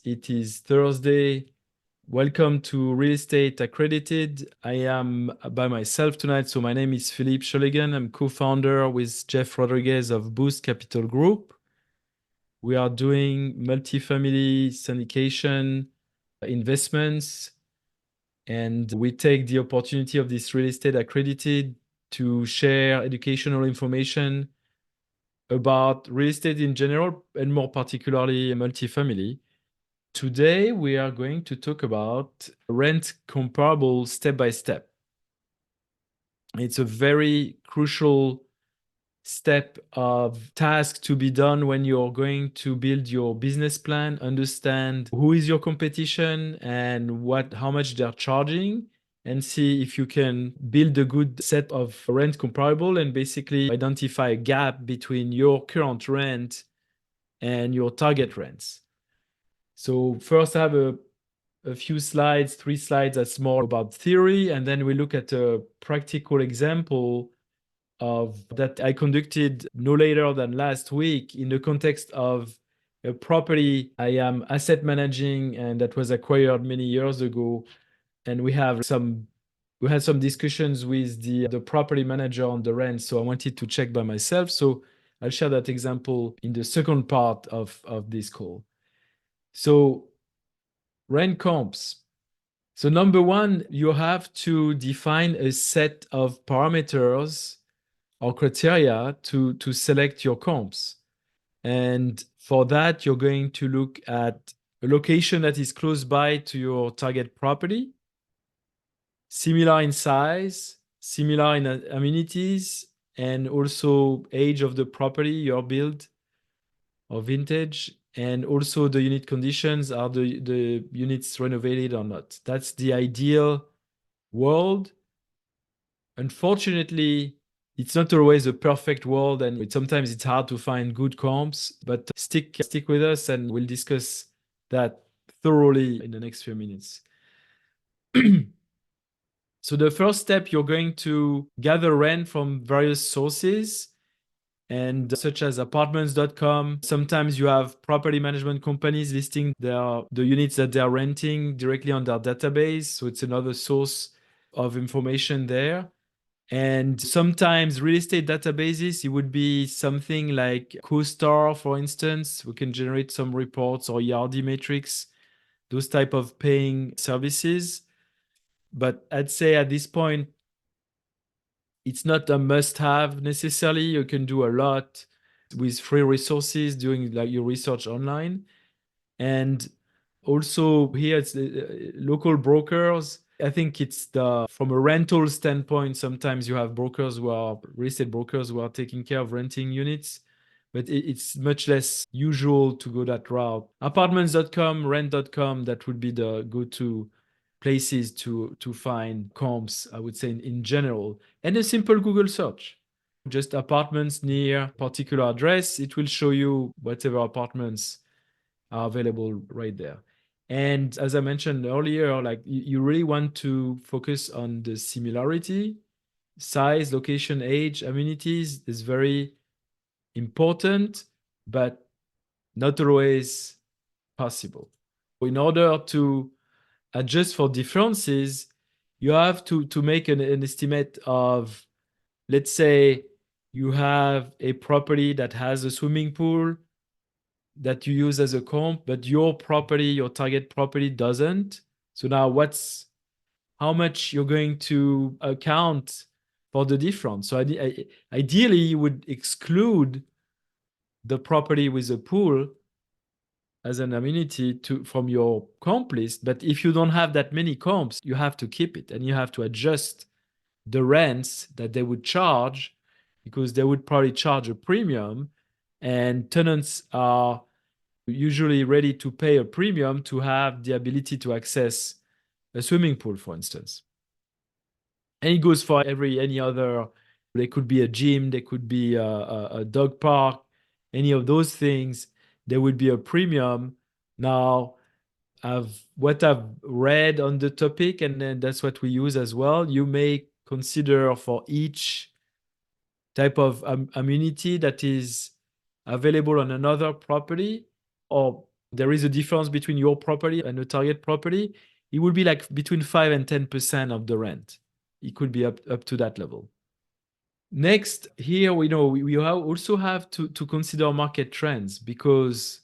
It is Thursday. Welcome to Real Estate Accredited. I am by myself tonight. So my name is Philippe Scholligan. I'm co-founder with Jeff Rodriguez of Boost Capital Group. We are doing multifamily syndication investments, and we take the opportunity of this Real Estate Accredited to share educational information about real estate in general, and more particularly multifamily. Today, we are going to talk about rent comparable step by step. It's a very crucial step of task to be done when you're going to build your business plan, understand who is your competition and how much they're charging, and see if you can build a good set of rent comparable and basically identify a gap between your current rent and your target rents. So first I have a few slides, 3 slides that's more about theory, and then we look at a practical example of that I conducted no later than last week in the context of a property I am asset managing and that was acquired many years ago. And we had some discussions with the property manager on the rent. So I wanted to check by myself. So I'll share that example in the second part of this call. So rent comps. So number one, you have to define a set of parameters or criteria to select your comps. And for that, you're going to look at a location that is close by to your target property, similar in size, similar in amenities, and also age of the property, your build or vintage, and also the unit conditions. Are the units renovated or not? That's the ideal world. Unfortunately, it's not always a perfect world, and sometimes it's hard to find good comps, but stick with us and we'll discuss that thoroughly in the next few minutes. So the first step, you're going to gather rent from various sources, and such as apartments.com. Sometimes you have property management companies listing the units that they're renting directly on their database. So it's another source of information there. And sometimes real estate databases, it would be something like CoStar, for instance. We can generate some reports, or ERD metrics, those type of paying services. But I'd say at this point, it's not a must-have necessarily. You can do a lot with free resources doing like your research online. And also here it's local brokers. I think it's from a rental standpoint, sometimes you have brokers real estate brokers who are taking care of renting units, but it's much less usual to go that route. Apartments.com, rent.com, that would be the go-to places to find comps, I would say, in general. And a simple Google search. Just apartments near particular address, it will show you whatever apartments are available right there. And as I mentioned earlier, like you really want to focus on the similarity. Size, location, age, amenities is very important, but not always possible. In order to adjust for differences, you have to make an estimate of, let's say you have a property that has a swimming pool that you use as a comp, but your property, your target property doesn't. So now how much you're going to account for the difference. So ideally, you would exclude the property with a pool as an amenity from your comp list. But if you don't have that many comps, you have to keep it and you have to adjust the rents that they would charge, because they would probably charge a premium, and tenants are usually ready to pay a premium to have the ability to access a swimming pool, for instance. And it goes for any other. There could be a gym, there could be a dog park, any of those things. There would be a premium. Now, what I've read on the topic, and then that's what we use as well. You may consider for each type of amenity that is available on another property, or there is a difference between your property and a target property, it will be like between 5 and 10% of the rent. It could be up to that level. Next, here we also have to consider market trends because,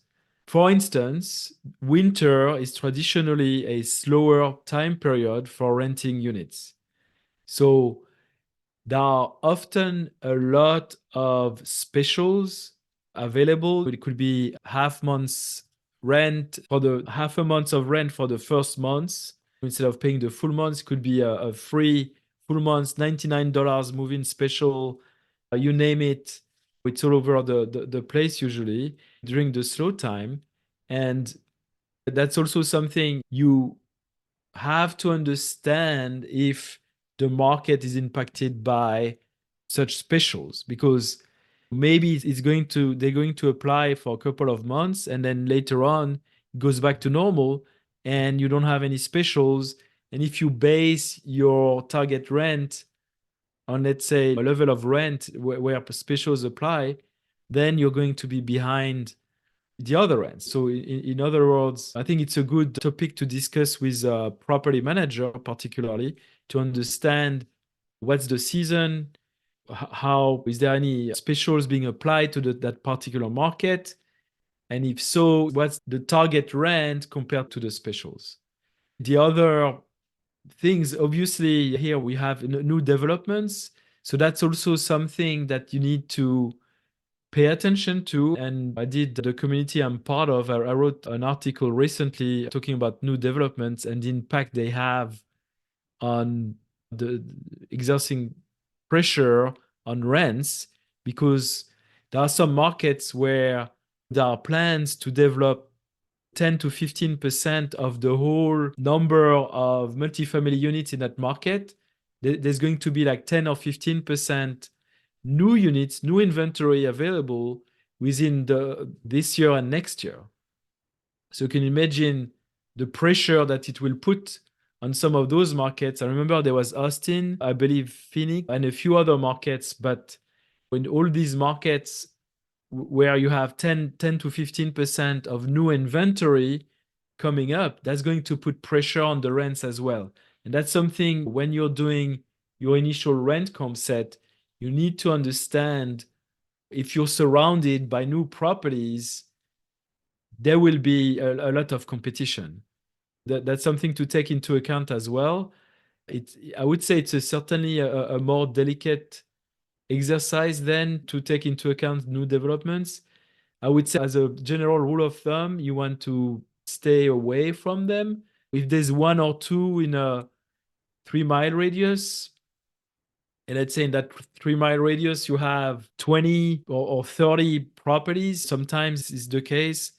for instance, winter is traditionally a slower time period for renting units. So there are often a lot of specials available. It could be half month's rent for the half a month of rent for the first month. Instead of paying the full month, it could be a free full month, $99 move-in special. You name it. It's all over the place usually during the slow time. And that's also something you have to understand if the market is impacted by such specials, because maybe they're going to apply for a couple of months and then later on it goes back to normal and you don't have any specials. And if you base your target rent on, let's say, a level of rent where specials apply, then you're going to be behind the other end. So in other words, I think it's a good topic to discuss with a property manager, particularly to understand what's the season, how is there any specials being applied to that particular market, and if so, what's the target rent compared to the specials. The other things, obviously, here we have new developments. So that's also something that you need to pay attention to. And I did the community I'm part of. I wrote an article recently talking about new developments and the impact they have on the exerting pressure on rents, because there are some markets where there are plans to develop 10 to 15% of the whole number of multifamily units in that market. There's going to be like 10 or 15% new units, new inventory available within this year and next year. So you can imagine the pressure that it will put on some of those markets. I remember there was Austin, I believe Phoenix, and a few other markets. But in all these markets where you have 10 to 15% of new inventory coming up, that's going to put pressure on the rents as well. And that's something, when you're doing your initial rent comp set, you need to understand if you're surrounded by new properties, there will be a lot of competition. That's something to take into account as well. I would say it's certainly a more delicate exercise than to take into account new developments. I would say, as a general rule of thumb, you want to stay away from them. If there's one or two in a 3-mile radius, and let's say in that 3-mile radius, you have 20 or 30 properties, sometimes is the case.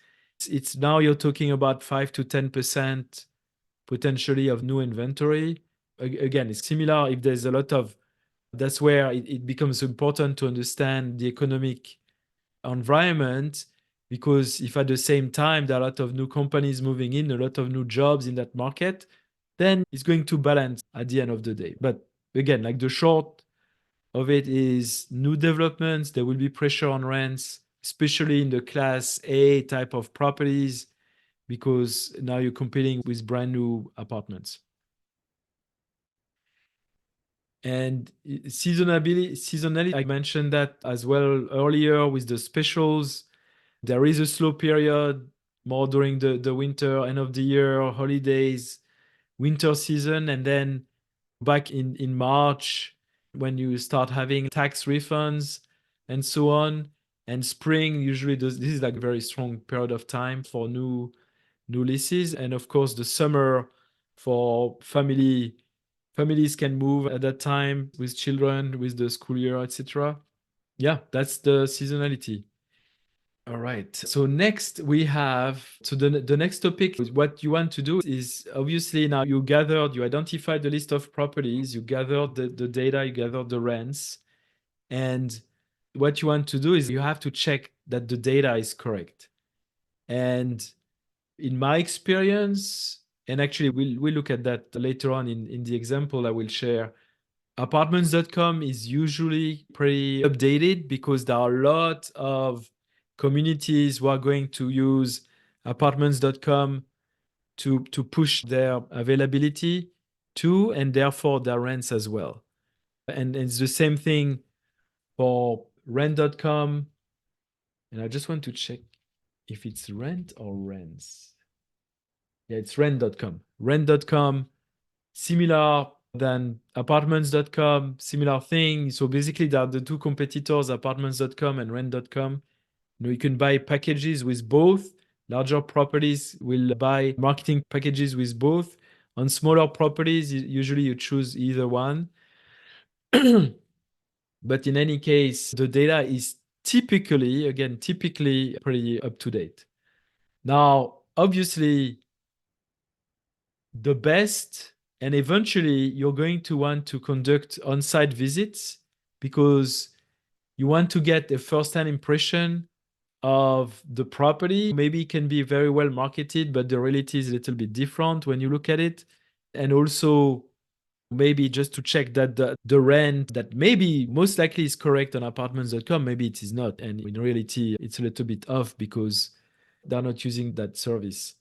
It's now you're talking about 5 to 10% potentially of new inventory. Again, it's similar if there's a lot of, that's where it becomes important to understand the economic environment, because if at the same time there are a lot of new companies moving in, a lot of new jobs in that market, then it's going to balance at the end of the day. But again, like the short of it is new developments, there will be pressure on rents, especially in the class A type of properties, because now you're competing with brand new apartments. And seasonality, I mentioned that as well earlier with the specials. There is a slow period, more during the winter, end of the year, holidays, winter season, and then back in March when you start having tax refunds and so on. And spring, usually this is like a very strong period of time for new leases. And of course, the summer for families can move at that time with children, with the school year, etc. Yeah, that's the seasonality. All right. So next we have, so the next topic is what you want to do is, obviously now you identified the list of properties, you gathered the data, you gathered the rents. And what you want to do is you have to check that the data is correct. And in my experience, and actually we'll look at that later on in the example I will share, apartments.com is usually pretty updated because there are a lot of communities who are going to use apartments.com to push their availability to, and therefore their rents as well. And it's the same thing for rent.com. And I just want to check if it's rent or rents. Yeah, it's rent.com. Rent.com, similar than apartments.com, similar thing. So basically, there are the two competitors, apartments.com and rent.com. You can buy packages with both. Larger properties will buy marketing packages with both. On smaller properties, usually you choose either one. But in any case, the data is typically pretty up to date. Now, obviously, the best, and eventually you're going to want to conduct on-site visits because you want to get a first-hand impression of the property. Maybe it can be very well marketed, but the reality is a little bit different when you look at it. And also, maybe just to check that the rent that maybe most likely is correct on apartments.com, maybe it is not. And in reality, it's a little bit off because they're not using that service.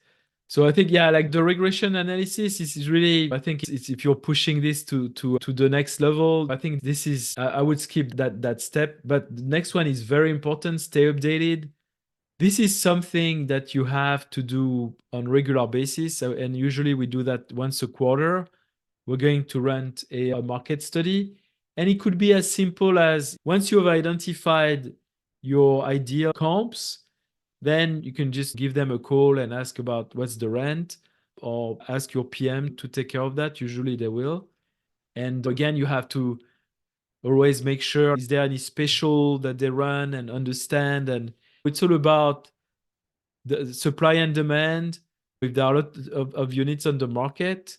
So I think, yeah, like the regression analysis is really, I think it's if you're pushing this to the next level, I think this is, I would skip that step. But the next one is very important, stay updated. This is something that you have to do on regular basis. And usually we do that once a quarter. We're going to run a market study. And it could be as simple as once you have identified your ideal comps, then you can just give them a call and ask about what's the rent, or ask your PM to take care of that. Usually they will. And again, you have to always make sure, is there any special that they run, and understand. And it's all about the supply and demand. If there are a lot of units on the market,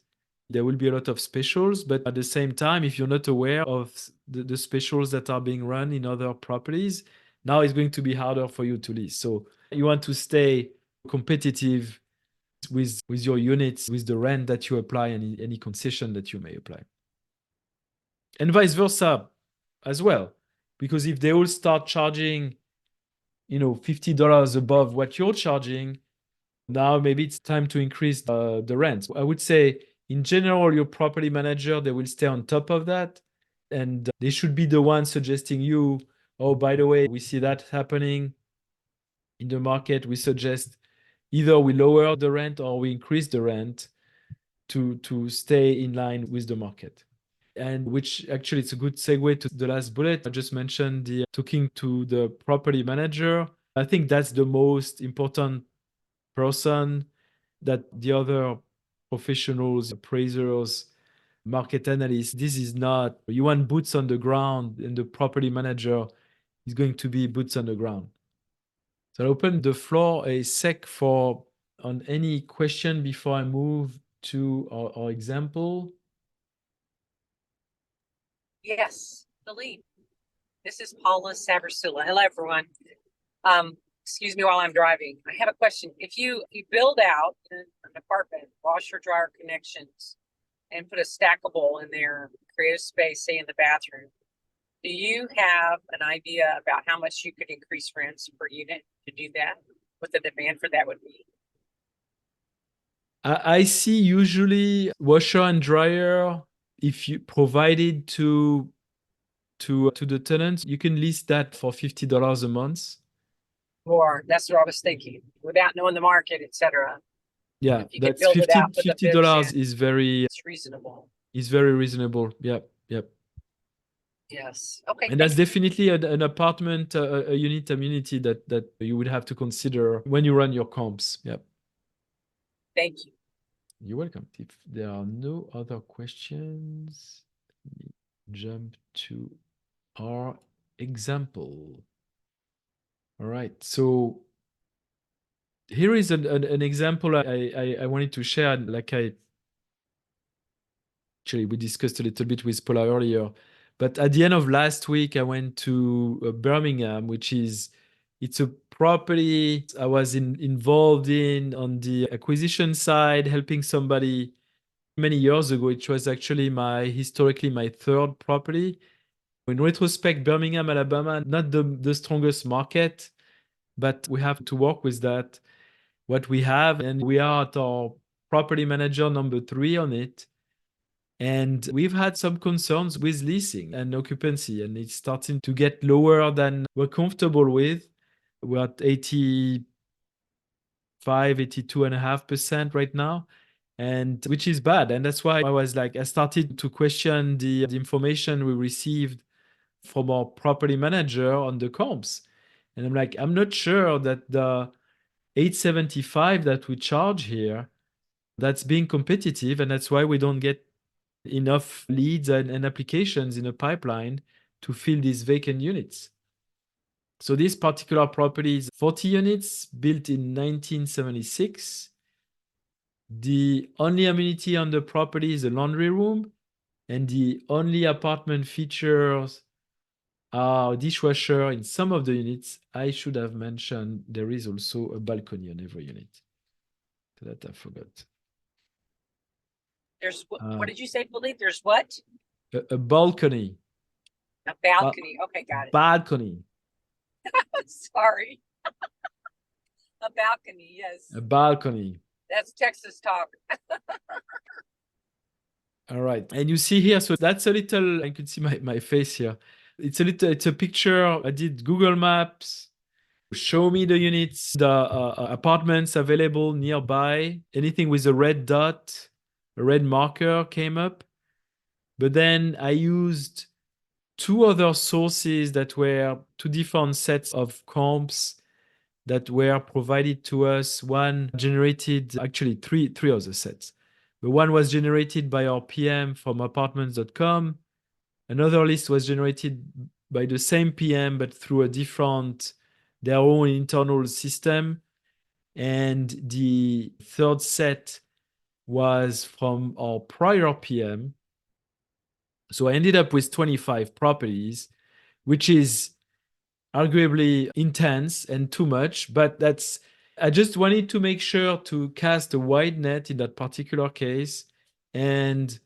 there will be a lot of specials. But at the same time, if you're not aware of the specials that are being run in other properties, now it's going to be harder for you to lease. So you want to stay competitive with your units, with the rent that you apply, and any concession that you may apply. And vice versa as well. Because if they all start charging, $50 above what you're charging, now maybe it's time to increase the rent. I would say, in general, your property manager, they will stay on top of that. And they should be the one suggesting you, oh, by the way, we see that happening in the market. We suggest either we lower the rent or we increase the rent to stay in line with the market. And which actually, it's a good segue to the last bullet. I just mentioned the talking to the property manager. I think that's the most important person that the other professionals, appraisers, market analysts, this is not, you want boots on the ground, and the property manager is going to be boots on the ground. So I'll open the floor a sec for on any question before I move to our example. Yes, Philippe. This is Paula Saversula. Hello, everyone. Excuse me while I'm driving. I have a question. If you build out an apartment, washer dryer connections, and put a stackable in there, create a space, say in the bathroom, do you have an idea about how much you could increase rents per unit to do that? What the demand for that would be? I see usually washer and dryer, if you provide it to the tenants, you can list that for $50 a month. Or that's what I was thinking, without knowing the market, etc. Yeah, that's $50 is very, it's reasonable. Is very reasonable. Yep. Yes. Okay. And that's definitely an apartment, a unit amenity that you would have to consider when you run your comps. Yep. Thank you. You're welcome. If there are no other questions, let me jump to our example. All right. So here is an example I wanted to share. Like actually, we discussed a little bit with Paula earlier. But at the end of last week, I went to Birmingham, it's a property I was involved in on the acquisition side, helping somebody many years ago. It was actually historically my third property. In retrospect, Birmingham, Alabama, not the strongest market, but we have to work with that. what we have, and we are at our property manager number 3 on it. And we've had some concerns with leasing and occupancy, and it's starting to get lower than we're comfortable with. We're at 85, 82.5% right now, and which is bad. And that's why I started to question the information we received from our property manager on the comps. And I'm like, I'm not sure that the 875 that we charge here, that's being competitive, and that's why we don't get enough leads and applications in a pipeline to fill these vacant units. So this particular property is 40 units built in 1976. The only amenity on the property is a laundry room, and the only apartment features are dishwasher in some of the units. I should have mentioned there is also a balcony on every unit. So that I forgot. There's what did you say, Philippe? There's what? A balcony. A balcony. Okay, got it. Balcony. Sorry. A balcony, yes. A balcony. That's Texas talk. All right. And you see here, so that's a little, I can see my face here. It's a picture. I did Google Maps, show me the units, the apartments available nearby. Anything with a red dot, a red marker came up. But then I used 2 other sources that were 2 different sets of comps that were provided to us. One generated, actually three other sets. The one was generated by our PM from apartments.com. Another list was generated by the same PM, but through their own internal system. And the third set was from our prior PM. So I ended up with 25 properties, which is arguably intense and too much, but I just wanted to make sure to cast a wide net in that particular case and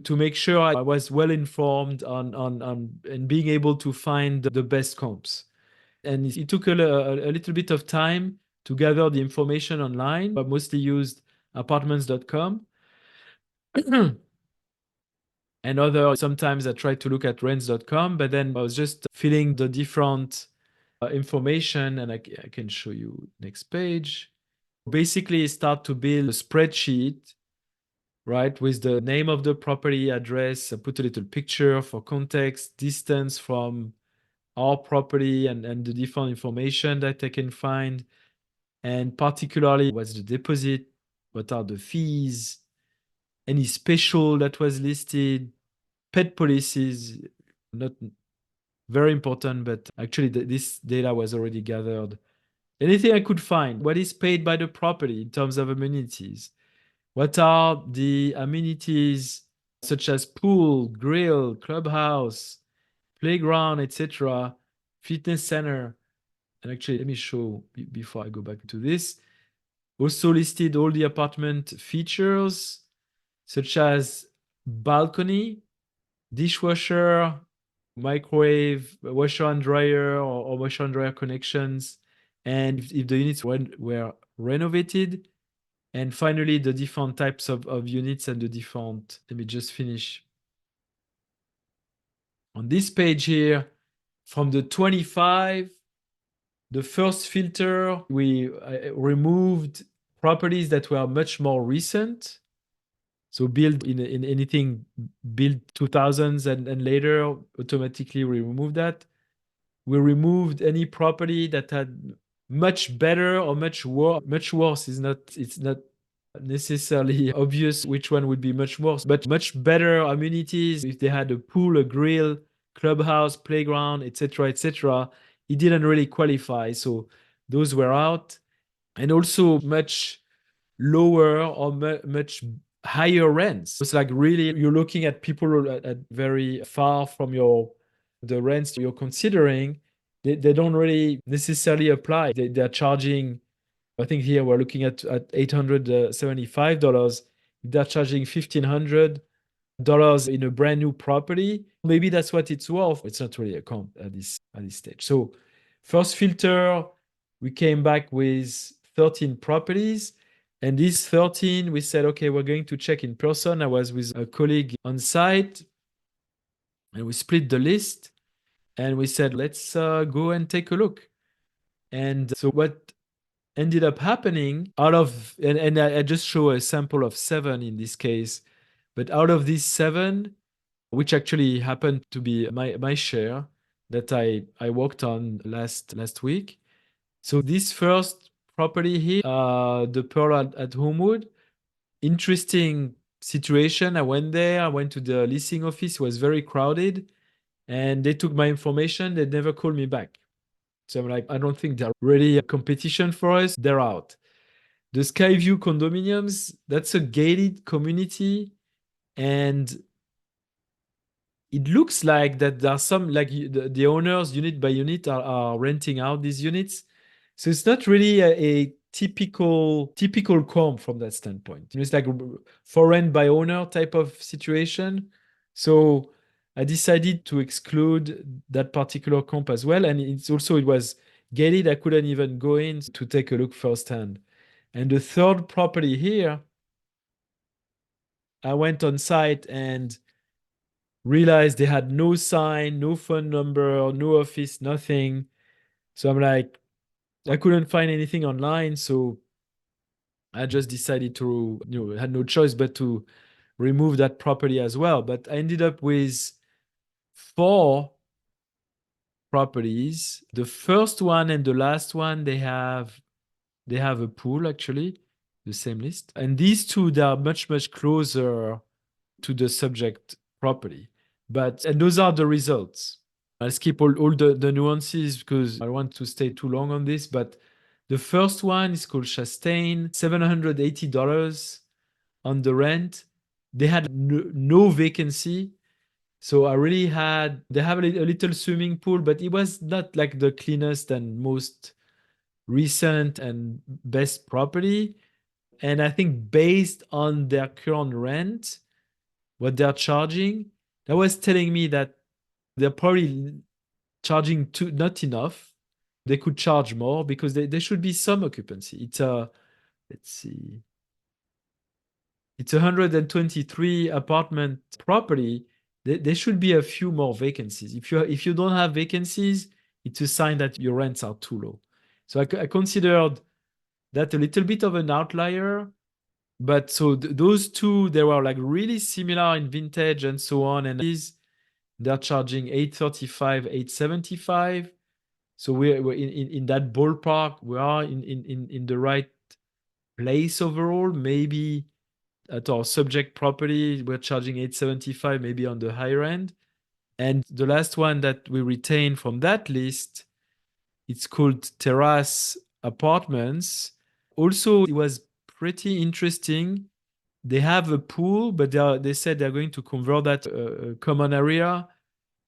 to make sure I was well informed on and being able to find the best comps. And it took a little bit of time to gather the information online. I mostly used apartments.com. And sometimes I tried to look at rents.com, but then I was just filling the different information, and I can show you next page. Basically, start to build a spreadsheet, right, with the name of the property, address. I put a little picture for context, distance from our property, and the different information that I can find. And particularly, what's the deposit? What are the fees? Any special that was listed? Pet policies, not very important, but actually this data was already gathered. Anything I could find. What is paid by the property in terms of amenities? What are the amenities such as pool, grill, clubhouse, playground, etc., fitness center? And actually, let me show before I go back to this. Also listed all the apartment features such as balcony, dishwasher, microwave, washer and dryer, or washer and dryer connections, and if the units were renovated. And finally, the different types of units and the different, let me just finish. On this page here, from the 25, the first filter, we removed properties that were much more recent. So built in anything built 2000s and later, automatically we remove that. We removed any property that had much better or much worse. Much worse it's not necessarily obvious which one would be much worse, but much better amenities. If they had a pool, a grill, clubhouse, playground, etc., etc., it didn't really qualify. So those were out. And also much lower or much higher rents. It's like really you're looking at people at very far from the rents you're considering. They don't really necessarily apply. They're charging, I think here we're looking at $875. They're charging $1,500 in a brand new property. Maybe that's what it's worth. It's not really a comp at this stage. So first filter, we came back with 13 properties. And these 13, we said, okay, we're going to check in person. I was with a colleague on site and we split the list and we said, let's go and take a look. And so what ended up happening out of, and I just show a sample of 7 in this case, but out of these 7, which actually happened to be my share that I worked on last week. So this first property here, the Pearl at Homewood, interesting situation. I went there, I went to the leasing office, it was very crowded, and they took my information, they never called me back. So I'm like, I don't think they're really a competition for us, they're out. The Skyview condominiums, that's a gated community, and it looks like that there are some, like the owners unit by unit are renting out these units. So it's not really a typical comp from that standpoint. It's like a for rent by owner type of situation. So I decided to exclude that particular comp as well. And it was gated. I couldn't even go in to take a look firsthand. And the third property here, I went on site and realized they had no sign, no phone number, no office, nothing. So I'm like, I couldn't find anything online. So I just decided to, had no choice but to remove that property as well. But I ended up with 4 properties. The first one and the last one, they have a pool actually, the same list. And these 2, they are much, much closer to the subject property. And those are the results. I'll skip all the nuances because I don't want to stay too long on this. But the first one is called Chastain, $780 on the rent. They had no vacancy. So they have a little swimming pool, but it was not like the cleanest and most recent and best property. And I think based on their current rent, what they're charging, that was telling me that they're probably charging not enough. They could charge more because there should be some occupancy. Let's see, it's a 123 apartment property. There should be a few more vacancies. If you don't have vacancies, it's a sign that your rents are too low. So I considered that a little bit of an outlier. But so those 2, they were like really similar in vintage and so on. And they're charging $835, $875. So we're in that ballpark. We are in the right place overall. Maybe at our subject property, we're charging $875, maybe on the higher end. And the last one that we retain from that list, it's called Terrace Apartments. Also, it was pretty interesting. They have a pool, but they said they're going to convert that a common area.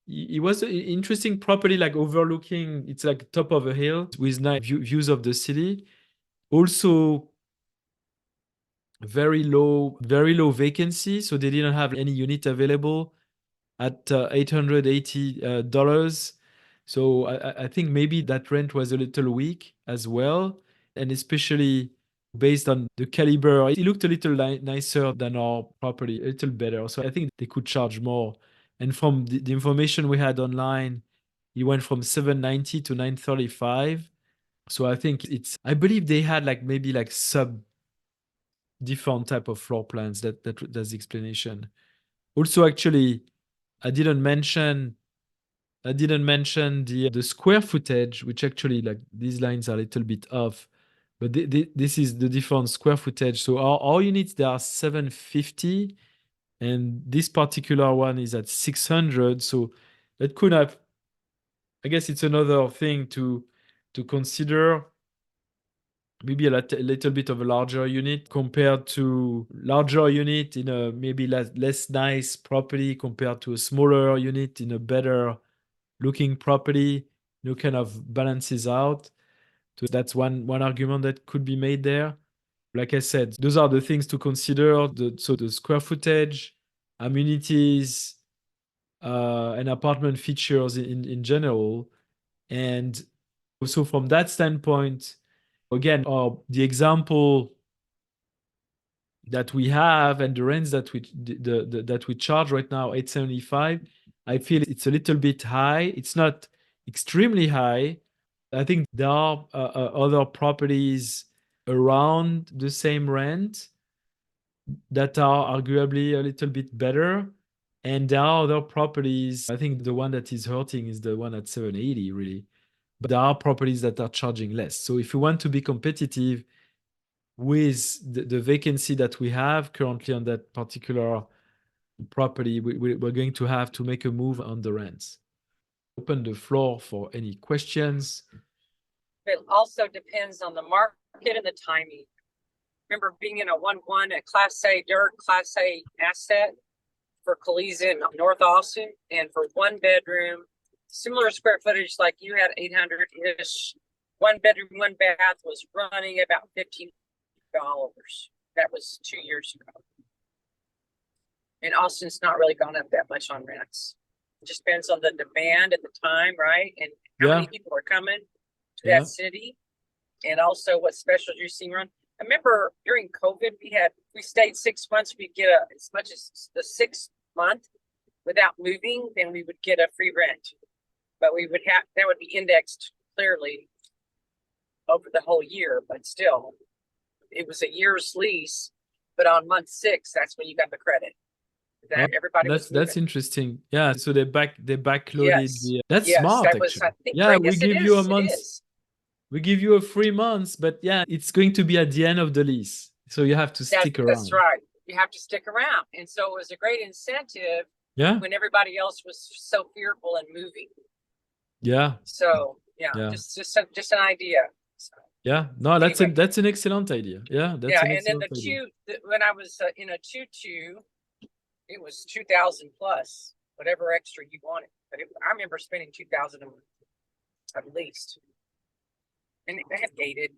It was an interesting property, like overlooking, it's like top of a hill with nice views of the city. Also, very low vacancy. So they didn't have any unit available at $880. So I think maybe that rent was a little weak as well. And especially based on the caliber, it looked a little nicer than our property, a little better. So I think they could charge more. And from the information we had online, it went from 790 to 935. So I think I believe they had like maybe like sub different type of floor plans. That's the explanation. Also, actually, I didn't mention the square footage, which actually like these lines are a little bit off, but this is the different square footage. So our units, they are 750, and this particular one is at 600. So that could have, I guess it's another thing to consider. Maybe a little bit of a larger unit compared to larger unit in a maybe less nice property compared to a smaller unit in a better looking property, kind of balances out. So that's one argument that could be made there. Like I said, those are the things to consider. So the square footage, amenities, and apartment features in general. And so from that standpoint, Again, the example that we have and the rents that we charge right now, 875, I feel it's a little bit high. It's not extremely high. I think there are other properties around the same rent that are arguably a little bit better. And there are other properties. I think the one that is hurting is the one at 780, really. But there are properties that are charging less. So if you want to be competitive with the vacancy that we have currently on that particular property, we're going to have to make a move on the rents. Open the floor for any questions. It also depends on the market and the timing. Remember being in a 1-1, a Class A dirt, Class A asset for Caliza in North Austin, and for 1 bedroom, similar square footage like you had, 800-ish, 1 bedroom, 1 bath was running about $15. That was 2 years ago. And Austin's not really gone up that much on rents. It just depends on the demand at the time, right? And how many people are coming to that city, and also what specials you're seeing run. I remember during COVID, we stayed 6 months. We'd get as much as the 6th month without moving, then we would get a free rent. But that would be indexed clearly over the whole year, but still, it was a year's lease. But on month 6, that's when you got the credit. That everybody that's interesting. Yeah, so they backloaded that's smart, actually. I think, yeah, we yes, give you a month. We give you a 3 months, but yeah, it's going to be at the end of the lease. So you have to stick around. That's right. You have to stick around. And so it was a great incentive when everybody else was so fearful and moving. Yeah. So just an idea. So, yeah, no, that's an excellent idea. Yeah, that's an excellent idea. And then when I was in a 2-2, it was 2,000 plus whatever extra you wanted. But I remember spending 2,000 a month at least. And they had gated.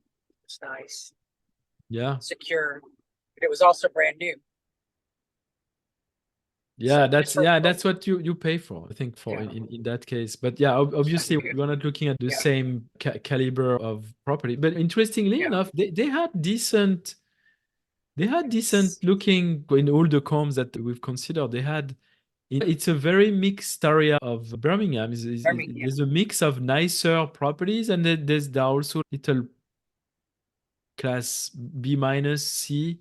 It's nice. Yeah. Secure. But it was also brand new. Yeah, so that's what you pay for, I think, in that case. But yeah, obviously we're not looking at the same caliber of property. But interestingly enough, they had decent looking in all the comps that we've considered. It's a very mixed area of Birmingham. There's a mix of nicer properties, and then there are also little class B minus C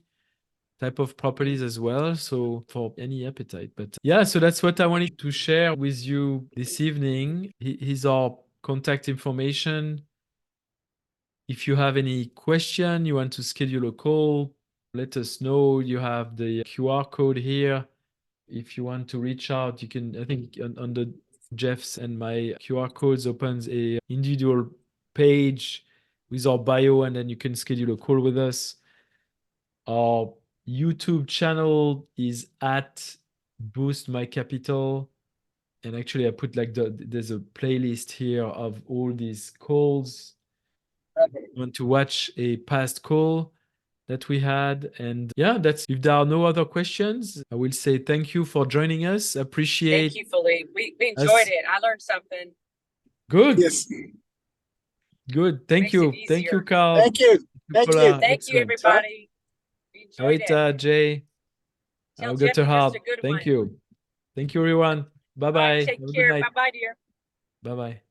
type of properties as well. So for any appetite. But yeah, so that's what I wanted to share with you this evening. Here's our contact information. If you have any question, you want to schedule a call, let us know. You have the QR code here. If you want to reach out, you can, I think on the Jeff's and my QR codes opens a individual page with our bio, and then you can schedule a call with us. Our YouTube channel is at Boost My Capital. And actually I put there's a playlist here of all these calls. You want to watch a past call that we had. And yeah, if there are no other questions, I will say thank you for joining us. Appreciate. Thank you, Philippe. We enjoyed it. I learned something. Good. Yes. Good. Thank you. Thank you, Carl. Thank you. Thank you. Thank you, everybody. We enjoyed it. Jay. Tell Jeff Thank you. Thank you, everyone. Bye-bye. Take care. Bye-bye, dear. Bye-bye.